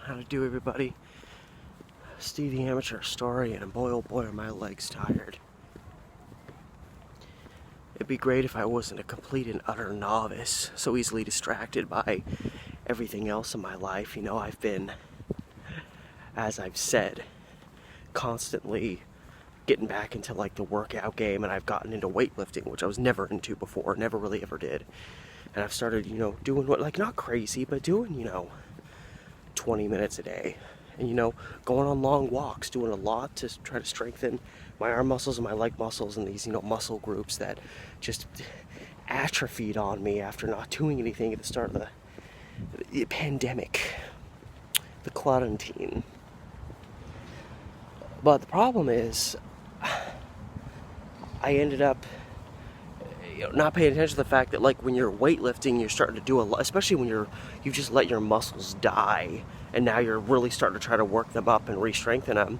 How to do, everybody? Steve the Amateur Story, and boy oh boy are my legs tired. It'd be great if I wasn't a complete and utter novice, so easily distracted by everything else in my life. You know, I've been, as I've said, constantly getting back into like the workout game, and I've gotten into weightlifting, which I was never into before, never really ever did. And I've started, doing what, like, not crazy, but doing, 20 minutes a day. And, going on long walks, doing a lot to try to strengthen my arm muscles and my leg muscles and these, muscle groups that just atrophied on me after not doing anything at the start of the pandemic, the quarantine. But the problem is, I ended up not paying attention to the fact that, like, when you're weightlifting, you're starting to do a lot, especially when you just let your muscles die, and now you're really starting to try to work them up and re-strengthen them.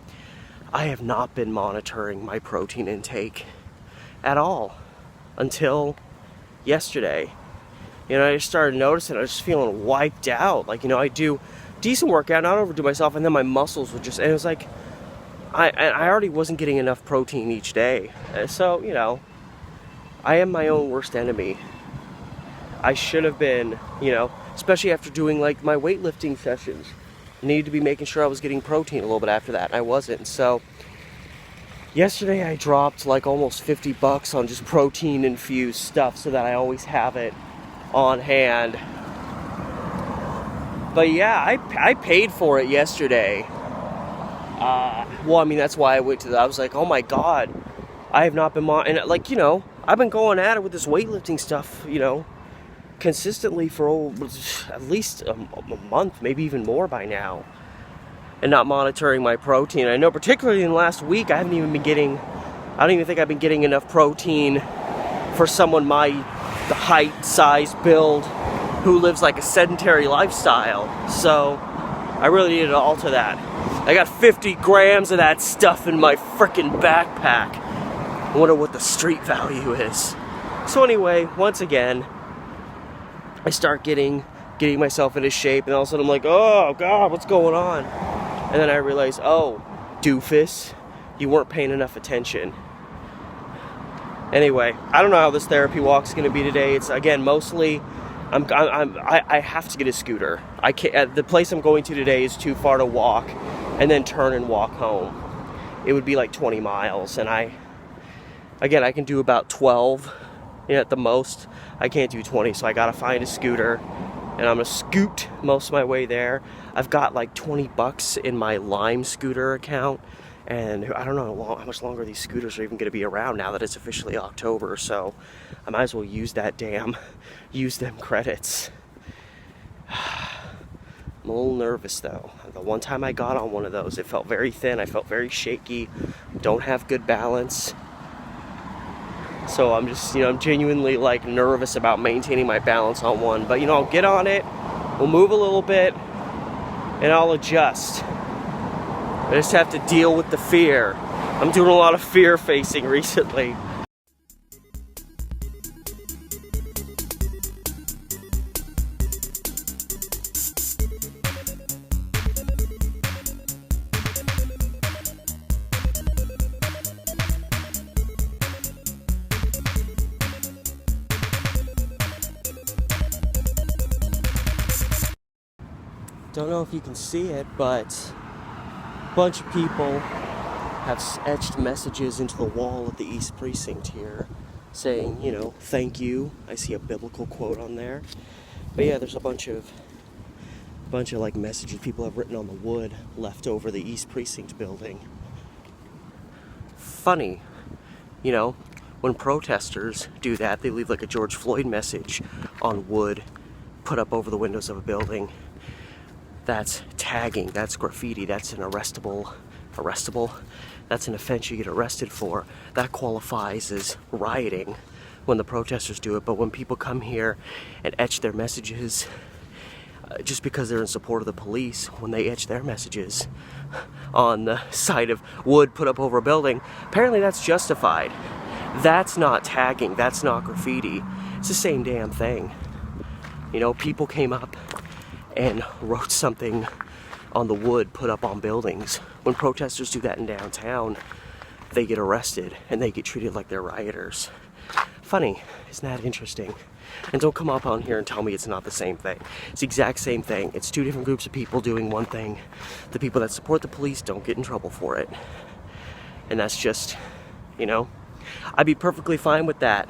I have not been monitoring my protein intake at all until yesterday. I just started noticing I was just feeling wiped out. Like, I do decent workout, not overdo myself, and then my muscles would just, and it was like, I already wasn't getting enough protein each day. So, I am my own worst enemy. I should have been, especially after doing like my weightlifting sessions. I needed to be making sure I was getting protein a little bit after that, and I wasn't. So yesterday I dropped like almost $50 on just protein infused stuff so that I always have it on hand. But yeah, I paid for it yesterday. That's why I went to I was like, oh my god, I have not been and I've been going at it with this weightlifting stuff, consistently for at least a month, maybe even more by now, and not monitoring my protein. I know particularly in the last week, I don't even think I've been getting enough protein for someone the height, size, build, who lives like a sedentary lifestyle. So I really needed to alter that. I got 50 grams of that stuff in my frickin' backpack. I wonder what the street value is. So anyway, once again, I start getting myself into shape, and all of a sudden I'm like, oh god, what's going on? And then I realize, oh, doofus, you weren't paying enough attention. Anyway, I don't know how this therapy walk's going to be today. It's, again, mostly I have to get a scooter. I can't. The place I'm going to today is too far to walk and then turn and walk home. It would be like 20 miles, and I can do about 12 at the most. I can't do 20, so I gotta find a scooter, and I'm gonna scoot most of my way there. I've got like $20 in my Lime scooter account, and I don't know how much longer these scooters are even gonna be around now that it's officially October, so I might as well use them credits. I'm a little nervous though. The one time I got on one of those, it felt very thin, I felt very shaky, don't have good balance. So I'm just, I'm genuinely like nervous about maintaining my balance on one. But I'll get on it, we'll move a little bit, and I'll adjust. I just have to deal with the fear. I'm doing a lot of fear facing recently. Don't know if you can see it, but a bunch of people have etched messages into the wall at the East Precinct here saying, thank you. I see a biblical quote on there. But yeah, there's a bunch of like messages people have written on the wood left over the East Precinct building. Funny, when protesters do that, they leave like a George Floyd message on wood put up over the windows of a building. That's tagging, that's graffiti, that's an arrestable, that's an offense you get arrested for. That qualifies as rioting when the protesters do it. But when people come here and etch their messages, just because they're in support of the police, when they etch their messages on the side of wood put up over a building, apparently that's justified. That's not tagging, that's not graffiti. It's the same damn thing. People came up and wrote something on the wood put up on buildings. When protesters do that in downtown, they get arrested and they get treated like they're rioters. Funny, isn't that interesting? And don't come up on here and tell me it's not the same thing. It's the exact same thing. It's two different groups of people doing one thing. The people that support the police don't get in trouble for it. And that's just, you know, I'd be perfectly fine with that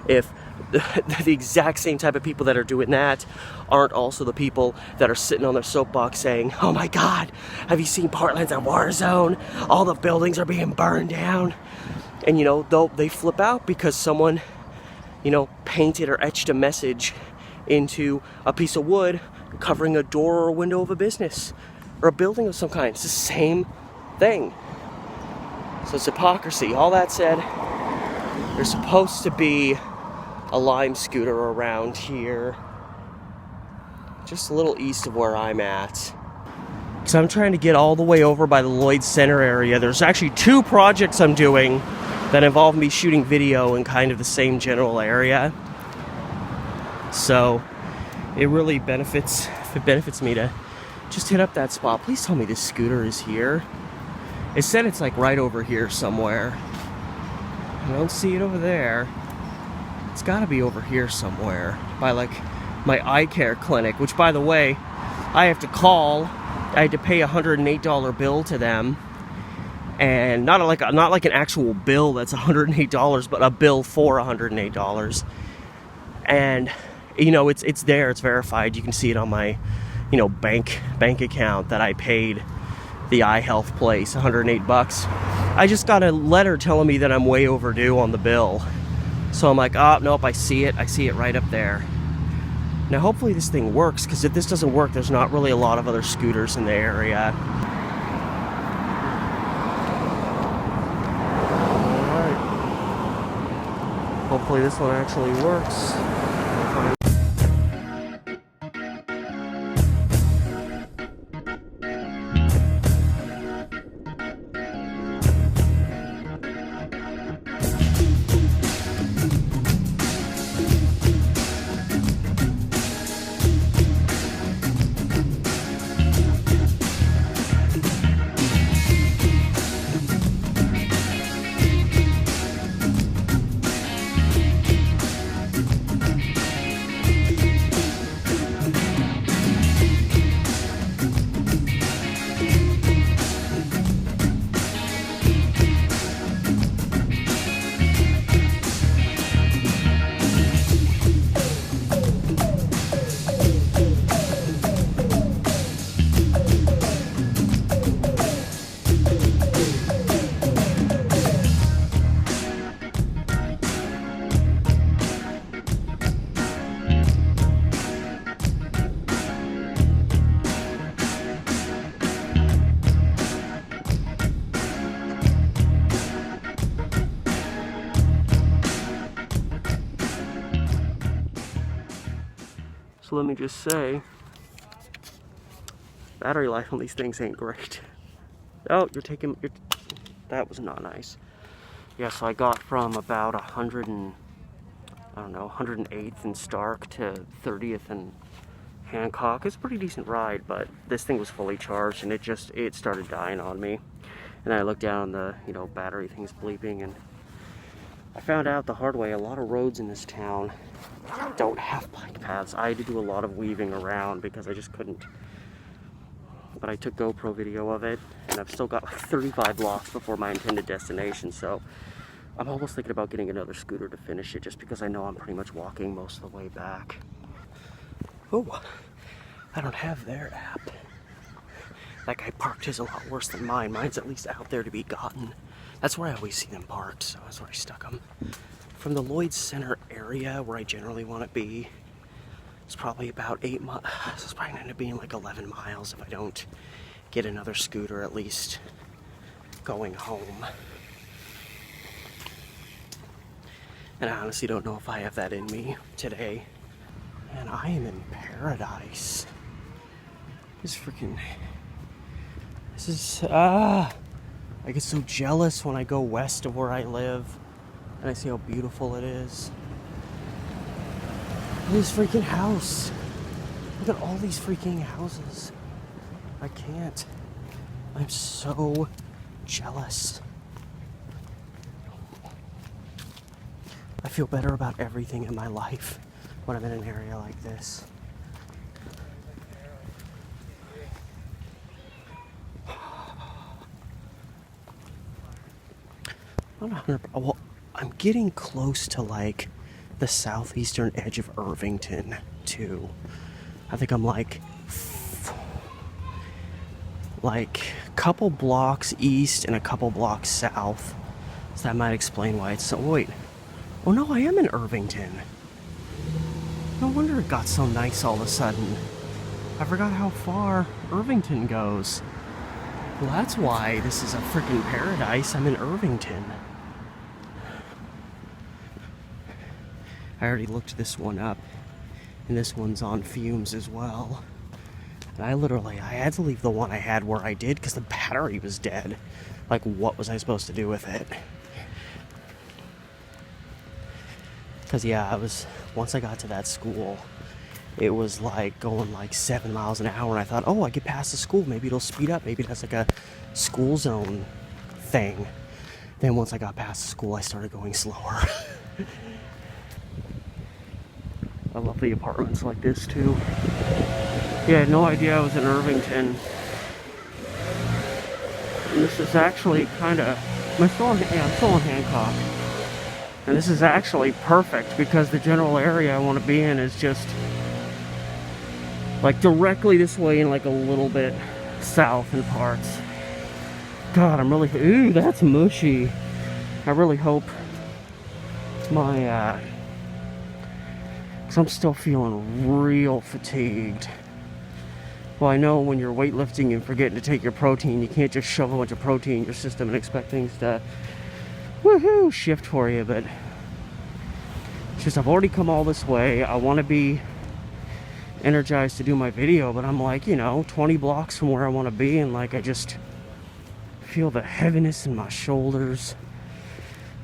if the exact same type of people that are doing that aren't also the people that are sitting on their soapbox saying, oh my God, have you seen Portland's a war zone? All the buildings are being burned down. And, you know, they flip out because someone, you know, painted or etched a message into a piece of wood covering a door or a window of a business or a building of some kind. It's the same thing. So it's hypocrisy. All that said, there's supposed to be a Lime scooter around here, just a little east of where I'm at. So I'm trying to get all the way over by the Lloyd Center area. There's actually two projects I'm doing that involve me shooting video in kind of the same general area. So it really benefits me to just hit up that spot. Please tell me this scooter is here. It said it's like right over here somewhere. I don't see it over there. It's gotta be over here somewhere by like my eye care clinic, which by the way, I have to call. I had to pay a $108 bill to them. And not like an actual bill that's $108, but a bill for $108. And you know, it's there, it's verified. You can see it on my, you know, bank account that I paid the eye health place $108. I just got a letter telling me that I'm way overdue on the bill. So I'm like, oh nope, I see it right up there. Now hopefully this thing works, because if this doesn't work, there's not really a lot of other scooters in the area. Hopefully this one actually works. So let me just say, battery life on these things ain't great. Oh, that was not nice. Yeah, so I got from about 108th and Stark to 30th and Hancock. It's a pretty decent ride, but this thing was fully charged and it started dying on me. And I looked down, the battery thing's bleeping, and I found out the hard way, a lot of roads in this town don't have bike paths. I had to do a lot of weaving around because I just couldn't. But I took GoPro video of it, and I've still got like 35 blocks before my intended destination, so I'm almost thinking about getting another scooter to finish it, just because I know I'm pretty much walking most of the way back. Oh, I don't have their app. That guy parked his a lot worse than mine. Mine's at least out there to be gotten. That's where I always see them parked, so that's where I stuck them. From the Lloyd Center area, where I generally want to be, it's probably about 8 miles. So it's probably going to end up being like 11 miles if I don't get another scooter, at least going home. And I honestly don't know if I have that in me today. And I am in paradise. I get so jealous when I go west of where I live and I see how beautiful it is. Look at this freaking house. Look at all these freaking houses. I can't. I'm so jealous. I feel better about everything in my life when I'm in an area like this. Well, I'm getting close to like the southeastern edge of Irvington too. I think I'm like a couple blocks east and a couple blocks south. So that might explain why it's so. Wait. Oh no, I am in Irvington. No wonder it got so nice all of a sudden. I forgot how far Irvington goes. Well, that's why this is a freaking paradise. I'm in Irvington. I already looked this one up, and this one's on fumes as well. And I had to leave the one I had where I did because the battery was dead. Like, what was I supposed to do with it? Because, yeah, once I got to that school, it was like going like 7 miles an hour, and I thought, oh, I get past the school, maybe it'll speed up, maybe that's like a school zone thing. Then once I got past the school, I started going slower. I love the apartments like this too. Yeah, I had no idea I was in Irvington. And this is actually kind of, I'm still on Hancock. And this is actually perfect because the general area I want to be in is just like directly this way and like a little bit south in parts. God, ooh, that's mushy. I really hope my, because I'm still feeling real fatigued. Well, I know when you're weightlifting and forgetting to take your protein, you can't just shove a bunch of protein in your system and expect things to woohoo shift for you, but it's just I've already come all this way. I want to be energized to do my video, but I'm like, 20 blocks from where I want to be, and like I just feel the heaviness in my shoulders,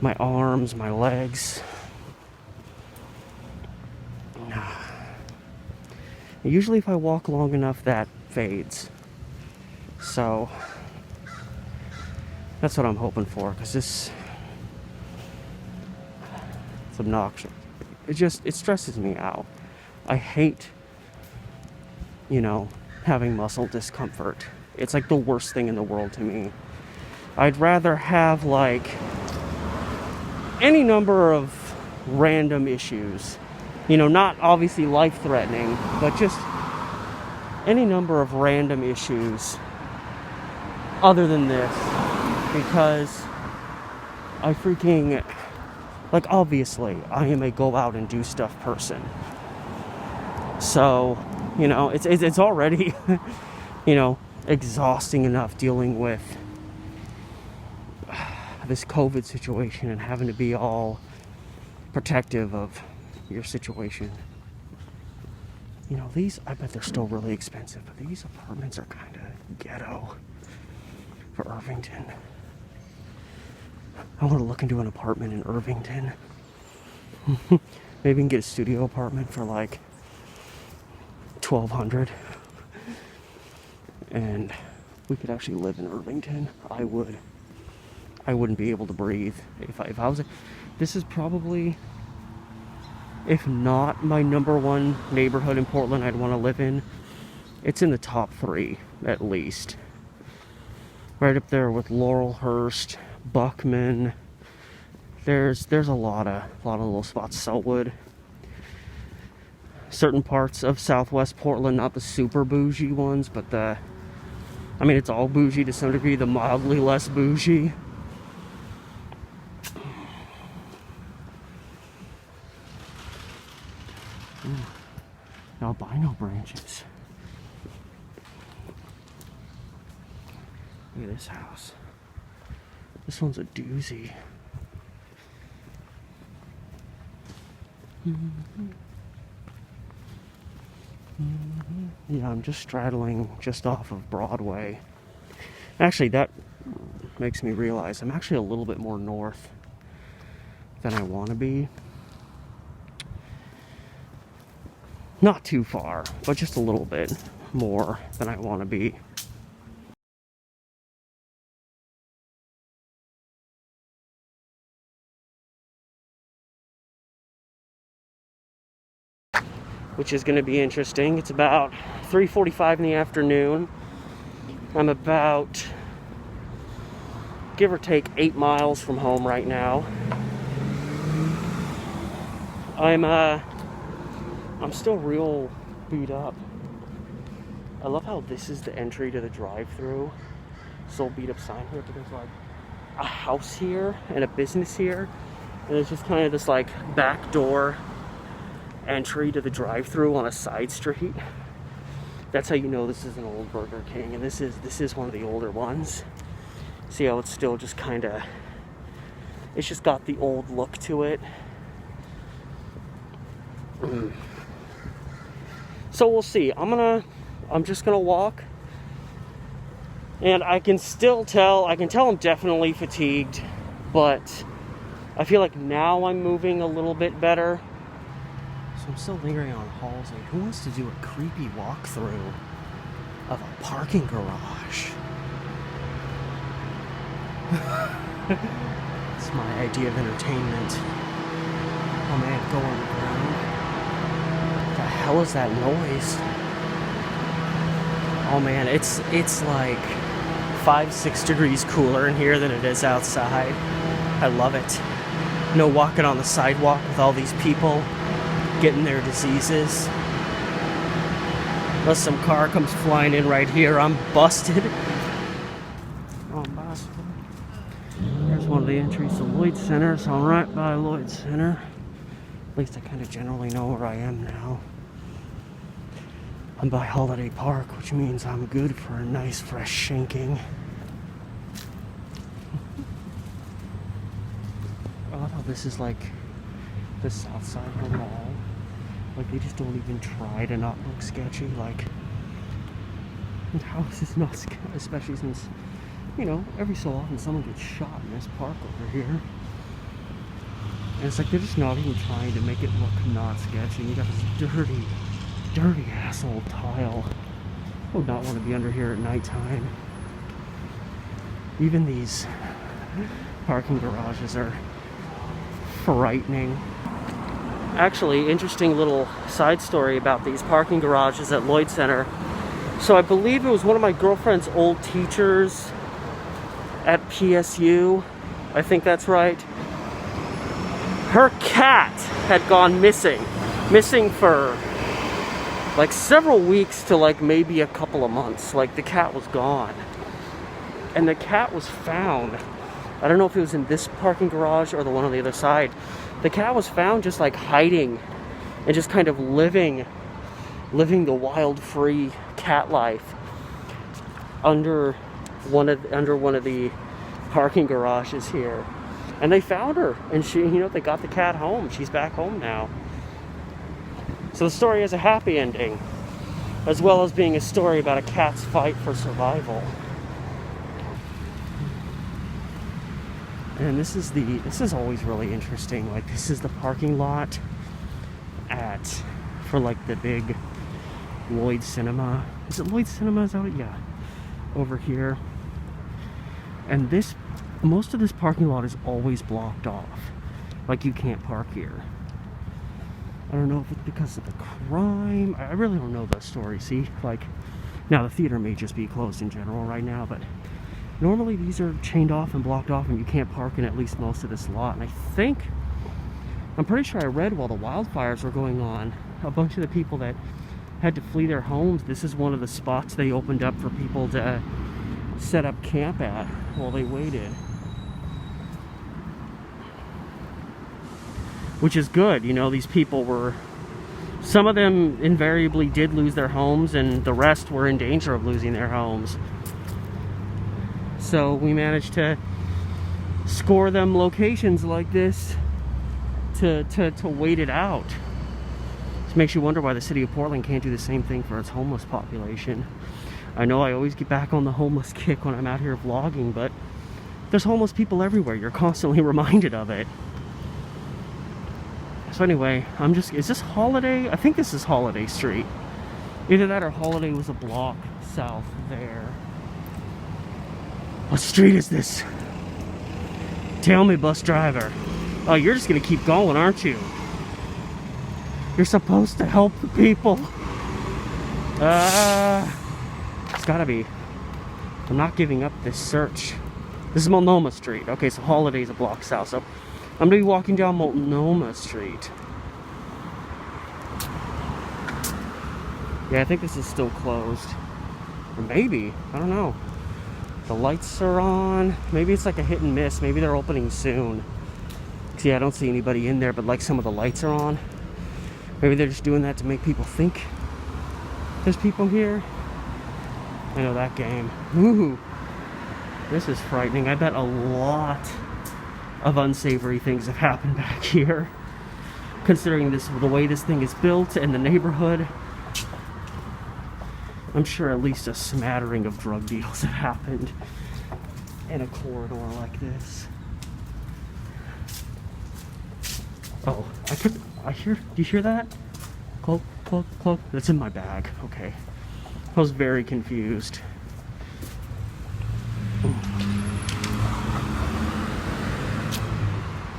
my arms, my legs. Usually if I walk long enough, that fades. So that's what I'm hoping for, because it's obnoxious. It stresses me out. I hate, having muscle discomfort. It's like the worst thing in the world to me. I'd rather have like any number of random issues. Not obviously life-threatening, but just any number of random issues other than this. Because I freaking, like, obviously, I am a go out and do stuff person. So, it's already, exhausting enough dealing with this COVID situation and having to be all protective of your situation. I bet they're still really expensive, but these apartments are kind of ghetto for Irvington. I want to look into an apartment in Irvington. Maybe we can get a studio apartment for like $1,200, and we could actually live in Irvington. I wouldn't be able to breathe if I was. This is probably, if not my number one neighborhood in Portland I'd want to live in, it's in the top 3 at least. Right up there with Laurelhurst, Buckman. There's a lot of little spots. Selwood. Certain parts of Southwest Portland, not the super bougie ones, but it's all bougie to some degree, the mildly less bougie. Albino branches. Look at this house. This one's a doozy. Yeah, I'm just straddling just off of Broadway. Actually, that makes me realize I'm actually a little bit more north than I want to be. Not too far, but just a little bit more than I want to be. which is going to be interesting. It's about 3:45 in the afternoon. I'm about, give or take, 8 miles from home right now. I'm still real beat up. I love how this is the entry to the drive-through. So beat up sign here, but there's like a house here and a business here, and it's just kind of this like back door entry to the drive-through on a side street. That's how you know this is an old Burger King, and this is one of the older ones. See how it's still just kind of, it's just got the old look to it. So we'll see. I'm just gonna walk, and I can tell I'm definitely fatigued, but I feel like now I'm moving a little bit better. So I'm still lingering on halls. Like, who wants to do a creepy walkthrough of a parking garage? It's my idea of entertainment. Oh man, go on the ground. What the hell is that noise? Oh man, it's like 5-6 degrees cooler in here than it is outside. I love it. No walking on the sidewalk with all these people getting their diseases. Unless some car comes flying in right here, I'm busted. Oh, I'm busted. Here's one of the entries to Lloyd Center, so I'm right by Lloyd Center. At least I kind of generally know where I am now. I'm by Holiday Park, which means I'm good for a nice fresh shanking. I love how this is like the south side of the mall. Like, they just don't even try to not look sketchy. Like, how is this not sketchy? Especially since, you know, every so often someone gets shot in this park over here. And it's like they're just not even trying to make it look not sketchy. You got this dirty ass old tile. I would not want to be under here at nighttime. Even these parking garages are frightening. Actually, interesting little side story about these parking garages at Lloyd Center. So I believe it was one of my girlfriend's old teachers at PSU. I think that's right. Her cat had gone missing for like several weeks to like maybe a couple of months. Like, the cat was gone. And the cat was found. I don't know if it was in this parking garage or the one on the other side. The cat was found just like hiding and just kind of living the wild, free cat life under one of the parking garages here. And they found her, and they got the cat home. She's back home now. So the story has a happy ending, as well as being a story about a cat's fight for survival. And this is always really interesting. Like, this is the parking lot for like the big Lloyd Cinema. Is it Lloyd Cinema? Is that what? Yeah. Over here. And most of this parking lot is always blocked off. Like, you can't park here. I don't know if it's because of the crime. I really don't know the story. See, like, now the theater may just be closed in general right now, but normally these are chained off and blocked off, and you can't park in at least most of this lot. And I'm pretty sure I read while the wildfires were going on, a bunch of the people that had to flee their homes, this is one of the spots they opened up for people to set up camp at while they waited. Which is good. These people some of them invariably did lose their homes, and the rest were in danger of losing their homes. So we managed to score them locations like this to wait it out. This makes you wonder why the city of Portland can't do the same thing for its homeless population. I know I always get back on the homeless kick when I'm out here vlogging, but there's homeless people everywhere. You're constantly reminded of it. So anyway, is this Holiday? I think this is Holiday Street. Either that or Holiday was a block south there. What street is this? Tell me, bus driver. Oh, you're just gonna keep going, aren't you? You're supposed to help the people. It's gotta be. I'm not giving up this search. This is Multnomah Street. Okay, so Holiday's a block south. So I'm gonna be walking down Multnomah Street. Yeah, I think this is still closed. Or maybe, I don't know. The lights are on. Maybe it's like a hit and miss. Maybe they're opening soon. See, I don't see anybody in there, but like some of the lights are on. Maybe they're just doing that to make people think there's people here. I know that game. Ooh, this is frightening. I bet a lot of unsavory things have happened back here, considering the way this thing is built and the neighborhood. I'm sure at least a smattering of drug deals have happened in a corridor like this. Oh, do you hear that? Cloak, cloak, cloak. That's in my bag. Okay. I was very confused.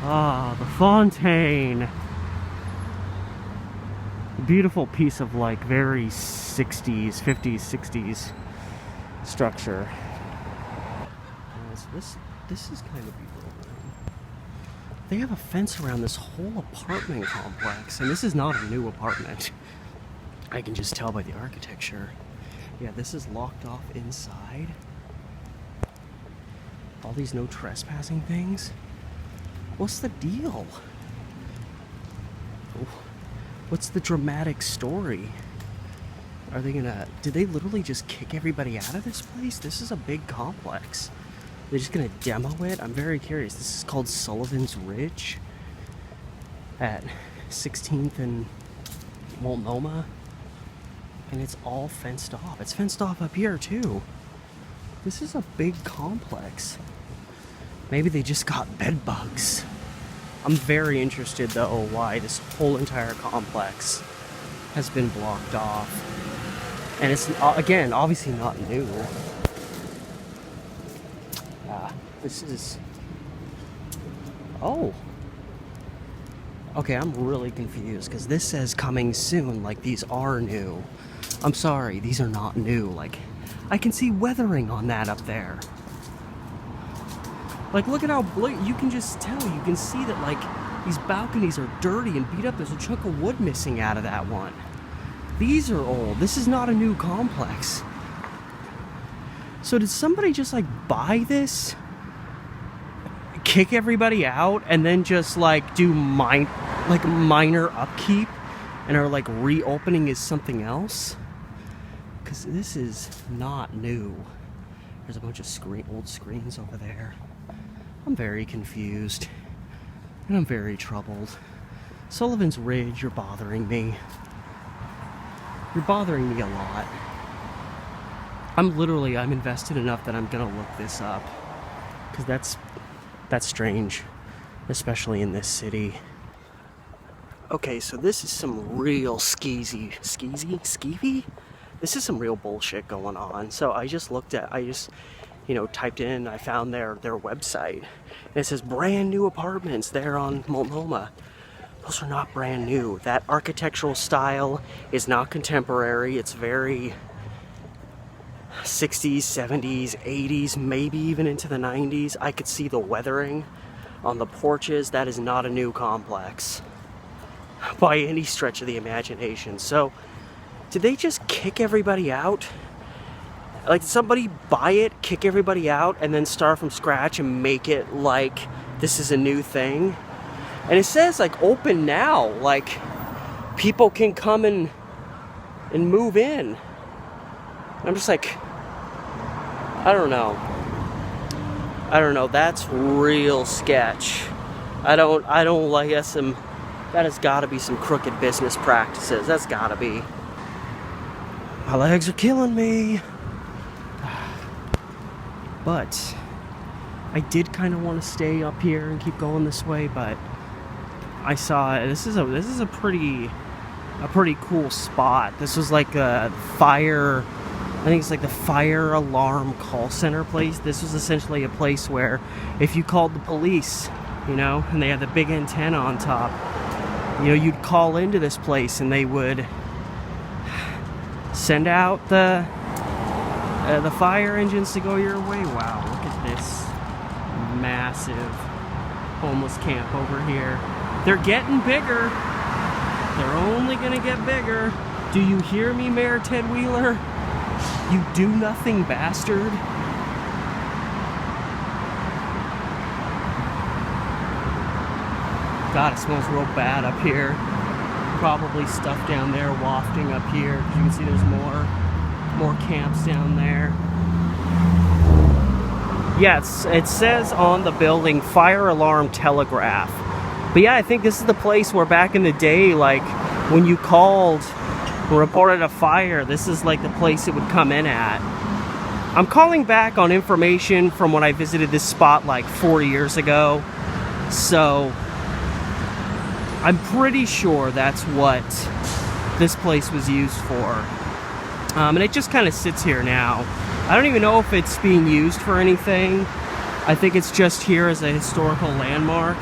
Ah, the fontaine. Beautiful piece of like very 60s, 50s, 60s structure. So this is kind of beautiful. They have a fence around this whole apartment complex, and this is not a new apartment. I can just tell by the architecture. Yeah, this is locked off inside. All these no trespassing things. What's the deal? What's the dramatic story? Are they gonna... Did they literally just kick everybody out of this place? This is a big complex. They're just gonna demo it? I'm very curious. This is called Sullivan's Ridge at 16th and Multnomah. And it's all fenced off. It's fenced off up here too. This is a big complex. Maybe they just got bed bugs. I'm very interested though why this whole entire complex has been blocked off. And it's, again, obviously not new. This is... Oh. Okay, I'm really confused because this says coming soon, like these are new. I'm sorry, these are not new. Like, I can see weathering on that up there. Like, look at how you can just tell, you can see that like these balconies are dirty and beat up. There's a chunk of wood missing out of that one. These are old. This is not a new complex. So did somebody just like buy this, kick everybody out, and then just like do minor upkeep and are like reopening as something else? Because this is not new. There's a bunch of old screens over there. I'm very confused and I'm very troubled. Sullivan's Ridge, you're bothering me. You're bothering me a lot. I'm invested enough that I'm gonna look this up. Because that's strange. Especially in this city. Okay, so this is some real skeevy? This is some real bullshit going on. So I just typed in, I found their website. And it says brand new apartments there on Multnomah. Those are not brand new. That architectural style is not contemporary. It's very 60s, 70s, 80s, maybe even into the 90s. I could see the weathering on the porches. That is not a new complex by any stretch of the imagination. So, did they just kick everybody out? Like, did somebody buy it, kick everybody out, and then start from scratch and make it like this is a new thing? And it says like open now, like people can come and move in. I'm just like, I don't know. That's real sketch. I don't like that. That has got to be some crooked business practices. That's got to be. My legs are killing me. But I did kind of want to stay up here and keep going this way, but I saw this is a pretty cool spot. This was like a fire, I think it's like the fire alarm call center place. This was essentially a place where if you called the police, and they had the big antenna on top, you know, you'd call into this place and they would send out the fire engines to go your way. Wow, look at this massive homeless camp over here. They're getting bigger. They're only gonna get bigger. Do you hear me, Mayor Ted Wheeler? You do-nothing bastard. God, it smells real bad up here. Probably stuff down there wafting up here. You can see there's more camps down there. Yes, it says on the building, fire alarm telegraph. But yeah, I think this is the place where back in the day, like when you called and reported a fire, this is like the place it would come in at. I'm calling back on information from when I visited this spot like 4 years ago. So I'm pretty sure that's what this place was used for. And it just kind of sits here now. I don't even know if it's being used for anything. I think it's just here as a historical landmark.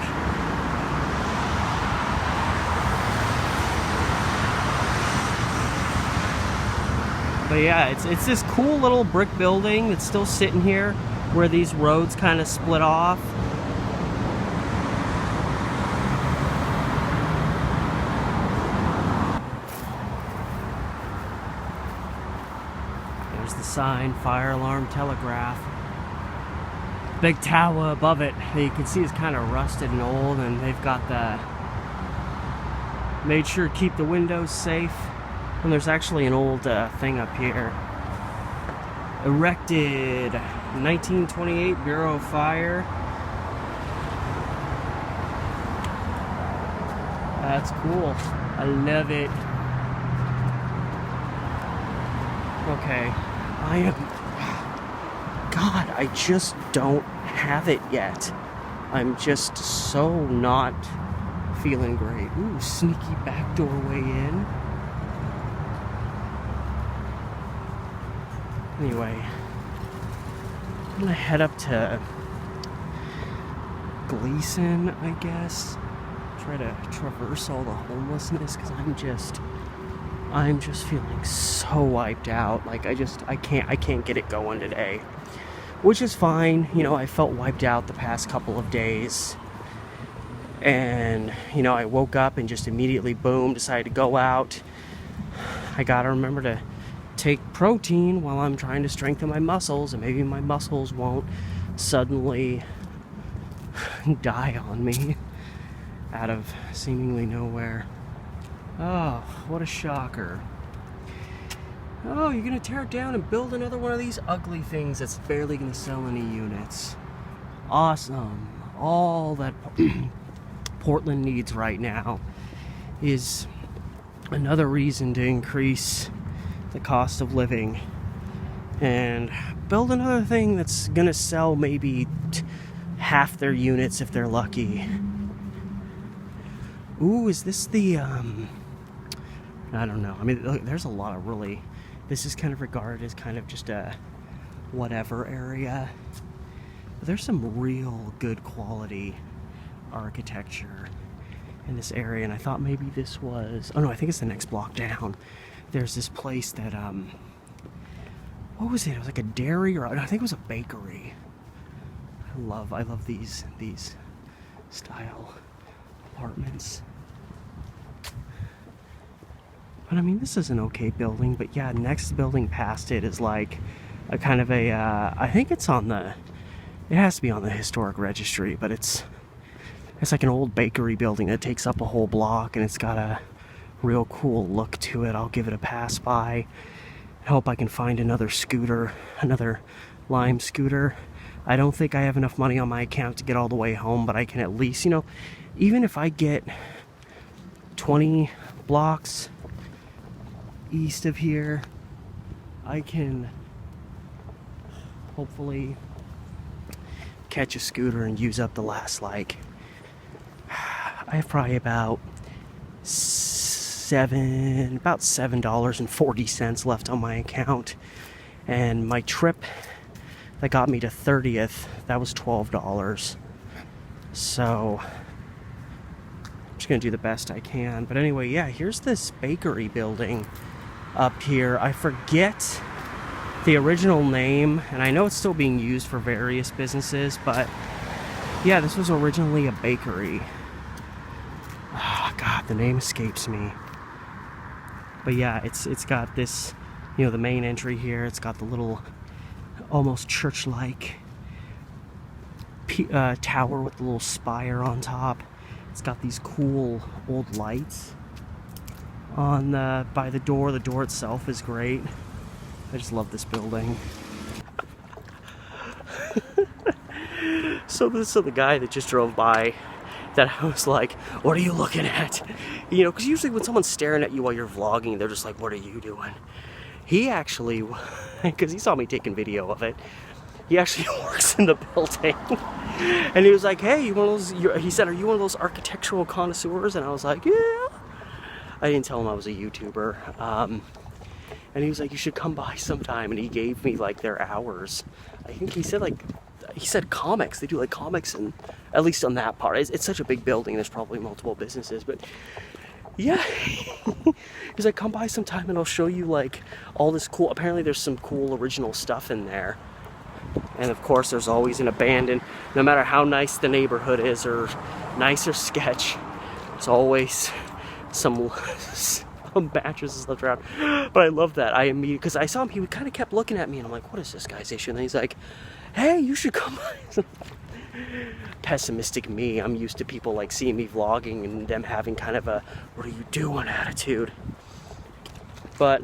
But yeah, it's this cool little brick building that's still sitting here where these roads kind of split off. There's the sign, fire alarm telegraph. Big tower above it that you can see is kind of rusted and old, and they've got made sure to keep the windows safe. And there's actually an old thing up here. Erected 1928, Bureau of Fire. That's cool. I love it. Okay. God, I just don't have it yet. I'm just so not feeling great. Ooh, sneaky back doorway in. Anyway, I'm gonna head up to Gleason, I guess. Try to traverse all the homelessness, because I'm just feeling so wiped out. Like I can't get it going today, which is fine. You know, I felt wiped out the past couple of days, and you know, I woke up and just immediately boom, decided to go out. I gotta remember to take protein while I'm trying to strengthen my muscles, and maybe my muscles won't suddenly die on me out of seemingly nowhere. Oh, what a shocker. Oh, you're gonna tear it down and build another one of these ugly things that's barely gonna sell any units. Awesome. All that Portland needs right now is another reason to increase the cost of living and build another thing that's gonna sell maybe half their units if they're lucky. Ooh, is this the I don't know. I mean, look, there's a lot of really, this is kind of regarded as kind of just a whatever area. But there's some real good quality architecture in this area, and I thought maybe this was, oh no, I think it's the next block down. There's this place that, what was it? It was like a dairy, or I think it was a bakery. I love these style apartments. But I mean, this is an okay building, but yeah, next building past it is like a kind of a, I think it's on the, it has to be on the historic registry, but it's like an old bakery building that takes up a whole block, and it's got a real cool look to it. I'll give it a pass by. I hope I can find another scooter, another Lime scooter. I don't think I have enough money on my account to get all the way home, but I can at least, you know, even if I get 20 blocks east of here, I can hopefully catch a scooter and use up the last, like, I have probably about $7.40 left on my account, and my trip that got me to 30th, that was $12. So just gonna do the best I can. But anyway, yeah, here's this bakery building up here. I forget the original name, and I know it's still being used for various businesses, but yeah, this was originally a bakery. Oh, God, the name escapes me. But yeah, it's got this, you know, the main entry here. It's got the little, almost church-like tower with the little spire on top. It's got these cool old lights on by the door. The door itself is great. I just love this building. So this is the guy that just drove by that I was like, what are you looking at? You know, because usually when someone's staring at you while you're vlogging, they're just like, what are you doing? He actually, because he saw me taking video of it, he actually works in the building. And he was like, hey, you one of those, he said, are you one of those architectural connoisseurs? And I was like, yeah. I didn't tell him I was a YouTuber. And he was like, you should come by sometime. And he gave me like their hours. I think he said comics. They do like comics, and at least on that part. It's such a big building. There's probably multiple businesses, but yeah. He's like, come by sometime and I'll show you like all this cool, apparently there's some cool original stuff in there. And of course there's always an abandoned, no matter how nice the neighborhood is or nice or sketch, there's always some mattresses left around. But I love that. I immediately, because I saw him, he kind of kept looking at me and I'm like, what is this guy's issue? And then he's like, hey, you should come by. Pessimistic me. I'm used to people like seeing me vlogging and them having kind of a what are you doing attitude. But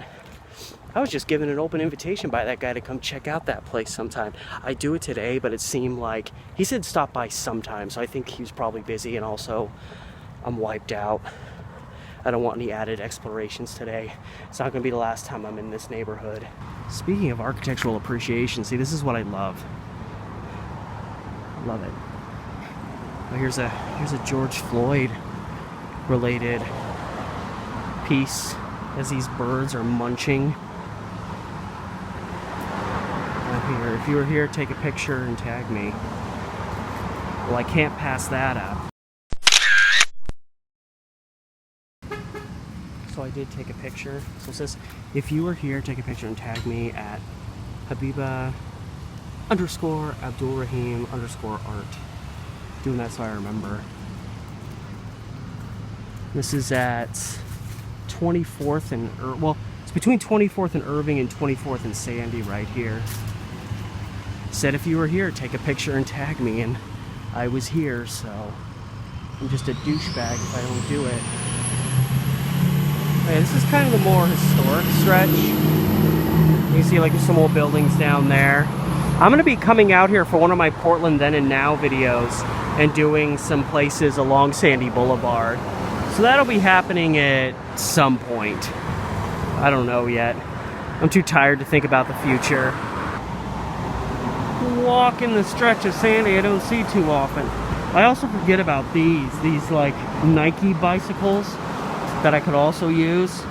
I was just given an open invitation by that guy to come check out that place sometime. I do it today, but it seemed like he said stop by sometime, so I think he was probably busy, and also I'm wiped out. I don't want any added explorations today. It's not going to be the last time I'm in this neighborhood. Speaking of architectural appreciation, see, this is what I love. I love it. Oh, here's a George Floyd related piece as these birds are munching. Here, if you were here, take a picture and tag me. Well, I can't pass that up. So I did take a picture. So it says, if you were here, take a picture and tag me at Habiba _Abdulrahim_art. Doing that so I remember. This is at 24th and, well, it's between 24th and Irving and 24th and Sandy right here. Said if you were here, take a picture and tag me, and I was here, so I'm just a douchebag if I don't do it. Okay, this is kind of the more historic stretch. You can see like there's some old buildings down there. I'm going to be coming out here for one of my Portland Then and Now videos and doing some places along Sandy Boulevard. So that'll be happening at some point. I don't know yet. I'm too tired to think about the future. Walking the stretch of Sandy I don't see too often. I also forget about these like Nike bicycles that I could also use.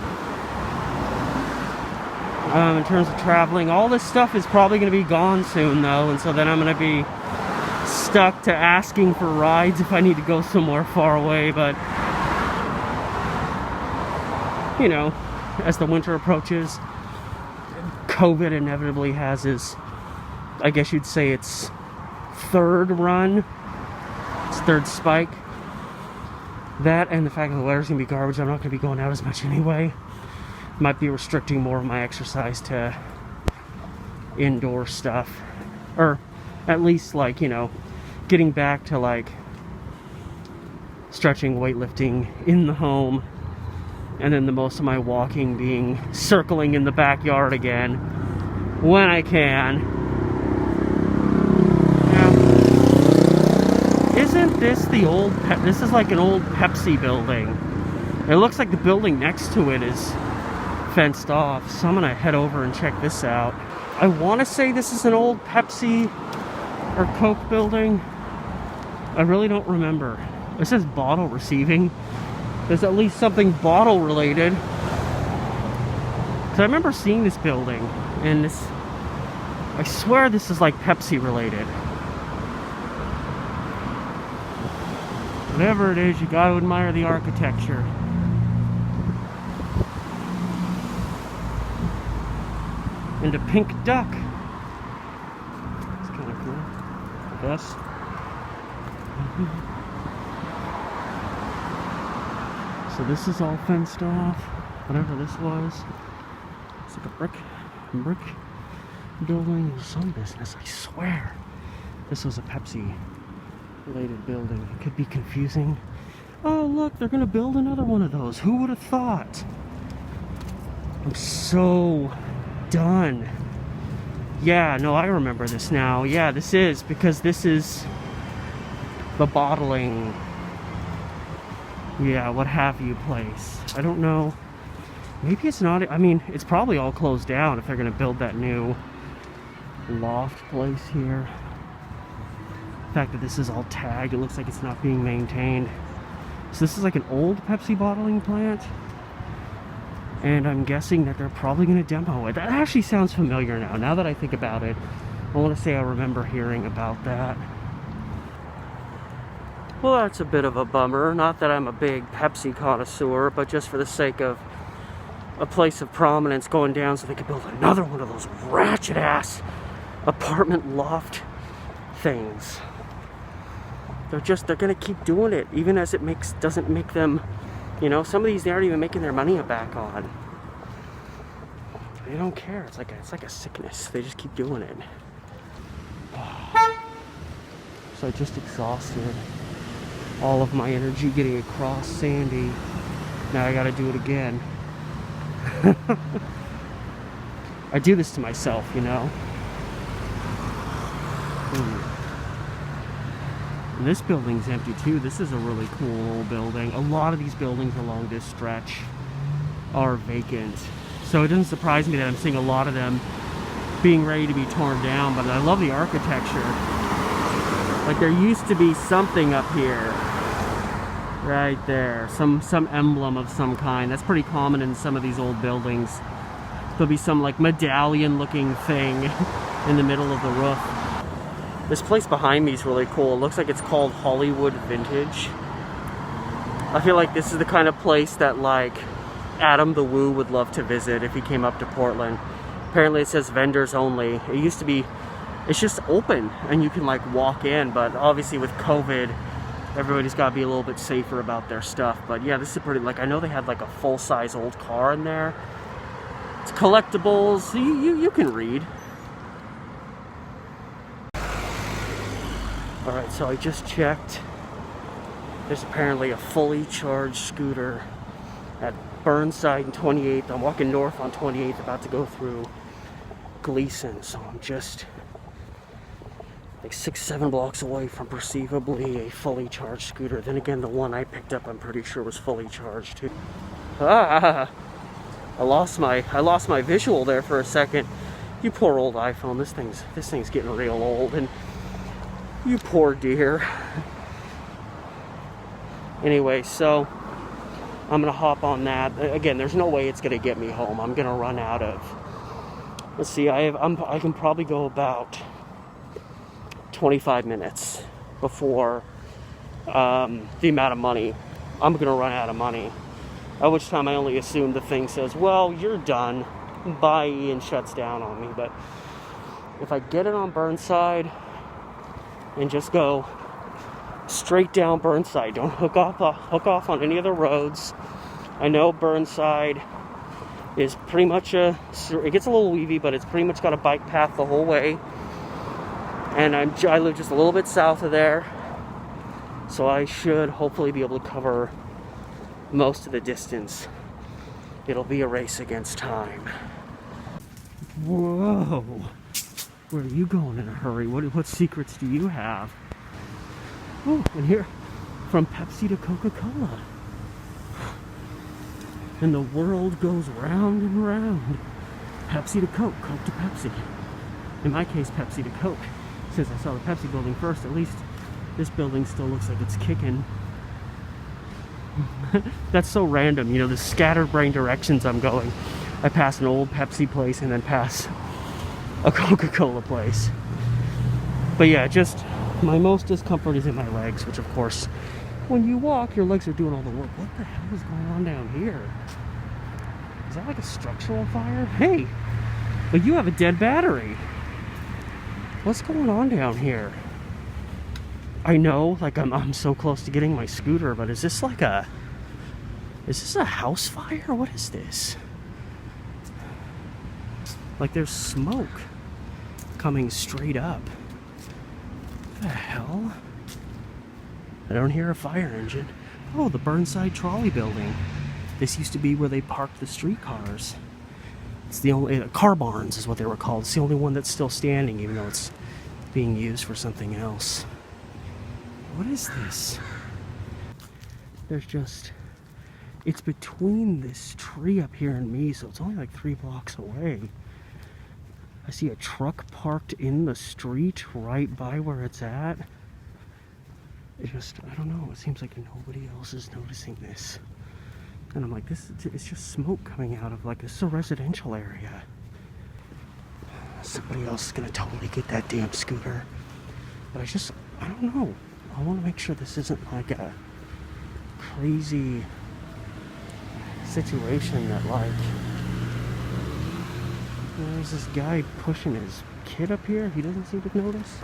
In terms of traveling, all this stuff is probably going to be gone soon though, and so then I'm going to be stuck to asking for rides if I need to go somewhere far away. But you know, as the winter approaches, COVID inevitably has his, I guess you'd say, its third run, its third spike. That and the fact that the weather's gonna be garbage, I'm not gonna be going out as much anyway. Might be restricting more of my exercise to indoor stuff, or at least, like, you know, getting back to like stretching, weightlifting in the home, and then the most of my walking being circling in the backyard again when I can. Isn't this the old this is like an old Pepsi building. It looks like the building next to it is fenced off, so I'm gonna head over and check this out. I want to say this is an old Pepsi or Coke building. I really don't remember. It says bottle receiving. There's at least something bottle related. Cause I remember seeing this building, and this, I swear this is like Pepsi related. Whatever it is, you got to admire the architecture. And a pink duck. It's kind of cool, I guess. So this is all fenced off. Whatever this was. It's like a brick building. Some business, I swear. This was a Pepsi related building. It could be confusing. Oh look, they're gonna build another one of those. Who would have thought? I'm so done. Yeah, no, I remember this now. Yeah, this is because this is the bottling, yeah, what have you place. I don't know. Maybe it's not. I mean, it's probably all closed down if they're gonna build that new loft place here. The fact that this is all tagged, it looks like it's not being maintained. So this is like an old Pepsi bottling plant, and I'm guessing that they're probably going to demo it. That actually sounds familiar now that I think about it. I want to say I remember hearing about that. Well, that's a bit of a bummer. Not that I'm a big Pepsi connoisseur, but just for the sake of a place of prominence going down so they could build another one of those ratchet ass apartment loft things. They're gonna keep doing it, even as it doesn't make them, you know, some of these they aren't even making their money back on. They don't care. It's like a sickness. They just keep doing it. So I just exhausted all of my energy getting across Sandy. Now I gotta do it again. I do this to myself, you know. And this building's empty too. This is a really cool old building. A lot of these buildings along this stretch are vacant. So it doesn't surprise me that I'm seeing a lot of them being ready to be torn down, but I love the architecture. Like there used to be something up here. Right there. Some emblem of some kind. That's pretty common in some of these old buildings. There'll be some like medallion looking thing in the middle of the roof. This place behind me is really cool. It looks like it's called Hollywood Vintage. I feel like this is the kind of place that like Adam the Woo would love to visit if he came up to Portland. Apparently it says vendors only. It used to be, it's just open and you can like walk in, but obviously with COVID, everybody's got to be a little bit safer about their stuff. But yeah, this is pretty, like I know they had like a full-size old car in there. It's collectibles. You can read. Alright, so I just checked. There's apparently a fully charged scooter at Burnside and 28th. I'm walking north on 28th, about to go through Gleason. So I'm just like 6-7 blocks away from perceivably a fully charged scooter. Then again, the one I picked up I'm pretty sure was fully charged too. I lost my visual there for a second. You poor old iPhone. This thing's getting real old, and you poor dear. Anyway, so I'm gonna hop on that. Again, there's no way it's gonna get me home. I'm gonna run out of. Let's see. I can probably go about 25 minutes before the amount of money. I'm gonna run out of money. At which time I only assume the thing says, "Well, you're done. Bye," and shuts down on me. But if I get it on Burnside and just go straight down Burnside, don't hook off on any of the roads. I know Burnside is pretty much it gets a little weavy, but it's pretty much got a bike path the whole way. And I live just a little bit south of there, so I should hopefully be able to cover most of the distance. It'll be a race against time. Whoa! Where are you going in a hurry? What secrets do you have? Oh, and here, from Pepsi to Coca-Cola. And the world goes round and round. Pepsi to Coke, Coke to Pepsi. In my case, Pepsi to Coke. Since I saw the Pepsi building first, at least this building still looks like it's kicking. That's so random, you know, the scatterbrained directions I'm going. I pass an old Pepsi place and then pass a Coca-Cola place. But yeah, just my most discomfort is in my legs, which of course when you walk, your legs are doing all the work. What the hell is going on down here? Is that like a structural fire? Hey, but you have a dead battery. What's going on down here? I know, like I'm so close to getting my scooter, but is this a house fire? What is this? Like there's smoke coming straight up. What the hell? I don't hear a fire engine. Oh, the Burnside Trolley Building. This used to be where they parked the streetcars. It's the only, car barns is what they were called. It's the only one that's still standing, even though it's being used for something else. What is this? There's just, it's between this tree up here and me, so it's only like 3 blocks away. I see a truck parked in the street right by where it's at. It just, I don't know, it seems like nobody else is noticing this. And I'm like, it's just smoke coming out of, like, this is a residential area. Somebody else is gonna totally get that damn scooter. But I don't know. I want to make sure this isn't like a crazy situation that, like, there's this guy pushing his kid up here. He doesn't seem to notice.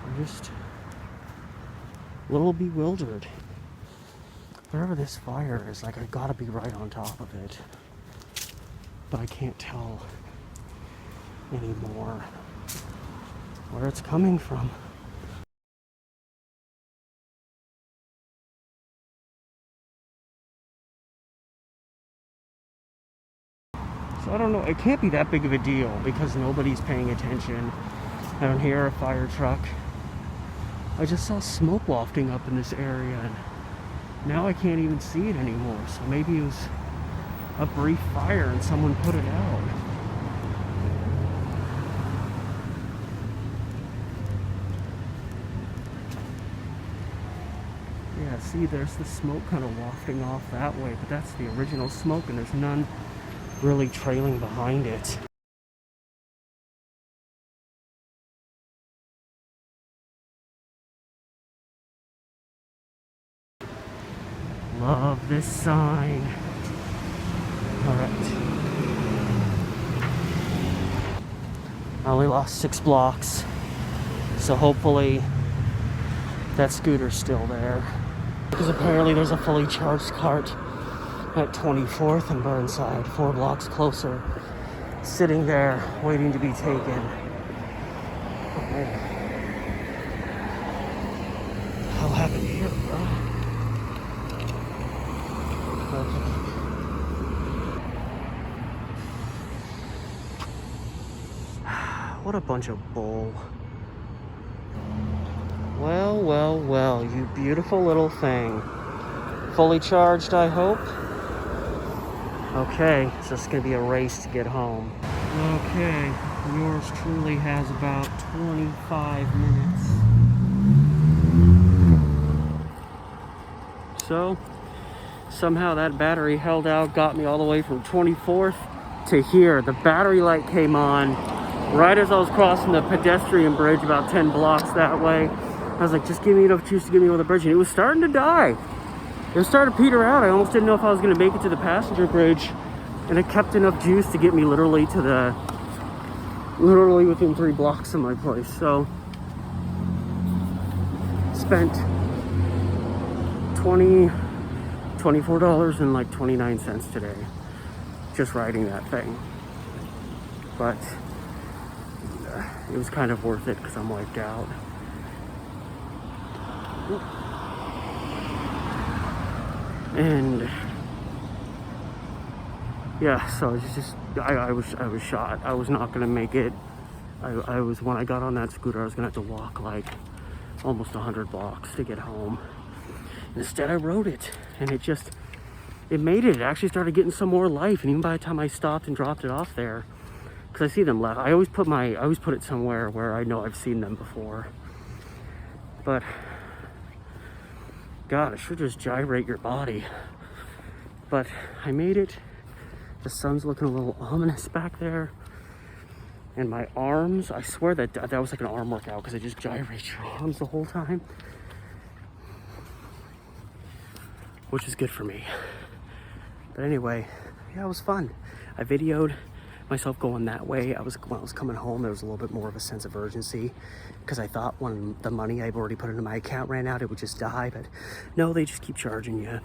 I'm just a little bewildered. Wherever this fire is, like, I gotta be right on top of it. But I can't tell anymore where it's coming from. So I don't know, it can't be that big of a deal because nobody's paying attention. I don't hear a fire truck. I just saw smoke wafting up in this area and now I can't even see it anymore. So maybe it was a brief fire and someone put it out. Yeah, see, there's the smoke kind of wafting off that way, but that's the original smoke and there's none really trailing behind it. Love this sign. Alright. I only lost 6 blocks, so hopefully that scooter's still there. Because apparently there's a fully charged cart at 24th and Burnside, 4 blocks closer, sitting there waiting to be taken. Okay. What happened here, bro? Okay. What a bunch of bull. Well, well, well, you beautiful little thing. Fully charged, I hope. Okay, so it's gonna be a race to get home. Okay, yours truly has about 25 minutes. So, somehow that battery held out, got me all the way from 24th to here. The battery light came on right as I was crossing the pedestrian bridge about 10 blocks that way. I was like, just give me enough juice to get me over the bridge, and it was starting to die. It was starting to peter out. I almost didn't know if I was going to make it to the passenger bridge, and it kept enough juice to get me literally within 3 blocks of my place. So, spent $24 and like 29 cents today just riding that thing. But it was kind of worth it because I'm wiped out. And yeah, so it's just I was shot. I was not gonna make it. I was, when I got on that scooter, I was gonna have to walk like almost 100 blocks to get home. Instead I rode it, and it made it. It actually started getting some more life, and even by the time I stopped and dropped it off there, because I see them left, I always put it somewhere where I know I've seen them before. But God, it should just gyrate your body. But I made it. The sun's looking a little ominous back there. And my arms, I swear that was like an arm workout because it just gyrates your arms the whole time. Which is good for me. But anyway, yeah, it was fun. I videoed myself going that way. When I was coming home, there was a little bit more of a sense of urgency because I thought when the money I've already put into my account ran out, it would just die. But no, they just keep charging you.